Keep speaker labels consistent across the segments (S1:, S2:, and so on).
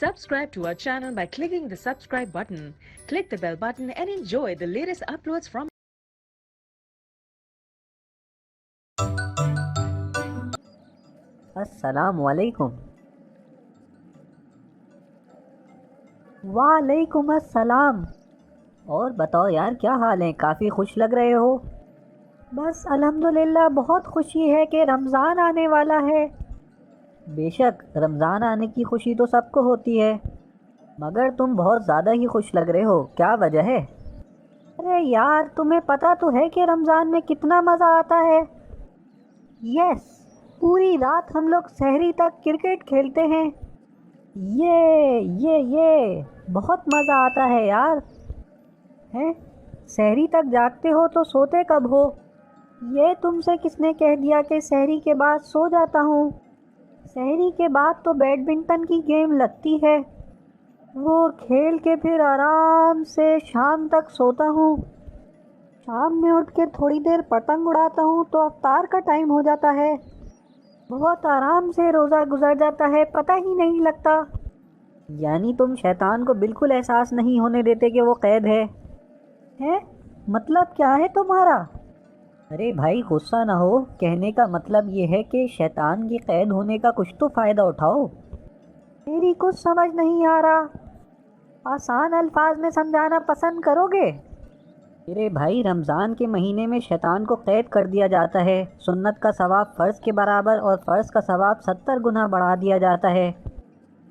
S1: Subscribe to our channel by clicking the subscribe button. Click the bell button and enjoy the latest uploads from
S2: السلام علیکم۔ وعلیکم السلام۔ اور بتاؤ یار، کیا حال ہے؟ کافی خوش لگ رہے ہو۔ بس الحمدللہ، بہت خوشی ہے کہ رمضان آنے والا ہے۔ بے شک رمضان آنے کی خوشی تو سب کو ہوتی ہے، مگر تم بہت زیادہ ہی خوش لگ رہے ہو، کیا وجہ ہے؟ ارے یار، تمہیں پتہ تو ہے کہ رمضان میں کتنا مزہ آتا ہے۔ یس، پوری رات ہم لوگ سحری تک کرکٹ کھیلتے ہیں۔ یہ بہت مزہ آتا ہے یار۔ ہیں، سحری تک جاگتے ہو تو سوتے کب ہو؟ یہ تم سے کس نے کہہ دیا کہ سحری کے بعد سو جاتا ہوں؟ سحری کے بعد تو بیڈمنٹن کی گیم لگتی ہے، وہ کھیل کے پھر آرام سے شام تک سوتا ہوں۔ شام میں اٹھ کے تھوڑی دیر پتنگ اڑاتا ہوں تو افطار کا ٹائم ہو جاتا ہے۔ بہت آرام سے روزہ گزر جاتا ہے، پتہ ہی نہیں لگتا۔ یعنی تم شیطان کو بالکل احساس نہیں ہونے دیتے کہ وہ قید ہے؟ ہیں؟ مطلب کیا ہے تمہارا؟ ارے بھائی غصہ نہ ہو، کہنے کا مطلب یہ ہے کہ شیطان کی قید ہونے کا کچھ تو فائدہ اٹھاؤ۔ میری کچھ سمجھ نہیں آ رہا، آسان الفاظ میں سمجھانا پسند کرو گے؟ میرے بھائی، رمضان کے مہینے میں شیطان کو قید کر دیا جاتا ہے، سنت کا ثواب فرض کے برابر اور فرض کا ثواب 70 گنا بڑھا دیا جاتا ہے۔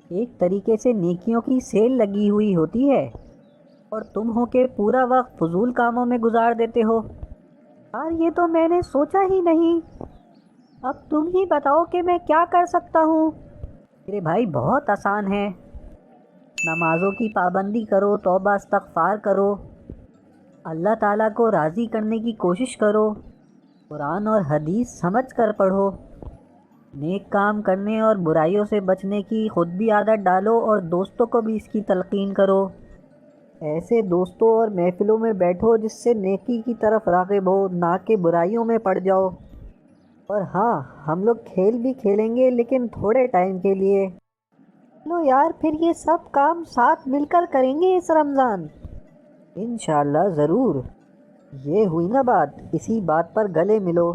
S2: ایک طریقے سے نیکیوں کی سیل لگی ہوئی ہوتی ہے، اور تم ہو کہ پورا وقت فضول کاموں میں گزار دیتے ہو۔ یار یہ تو میں نے سوچا ہی نہیں۔ اب تم ہی بتاؤ کہ میں کیا کر سکتا ہوں؟ میرے بھائی بہت آسان ہے، نمازوں کی پابندی کرو، توبہ استغفار کرو، اللہ تعالیٰ کو راضی کرنے کی کوشش کرو، قرآن اور حدیث سمجھ کر پڑھو، نیک کام کرنے اور برائیوں سے بچنے کی خود بھی عادت ڈالو اور دوستوں کو بھی اس کی تلقین کرو۔ ایسے دوستوں اور محفلوں میں بیٹھو جس سے نیکی کی طرف راغب ہو، نہ کہ برائیوں میں پڑ جاؤ۔ اور ہاں، ہم لوگ کھیل بھی کھیلیں گے، لیکن تھوڑے ٹائم کے لیے۔ چلو یار، پھر یہ سب کام ساتھ مل کر کریں گے اس رمضان۔ انشاءاللہ ضرور۔ یہ ہوئی نا بات، اسی بات پر گلے ملو۔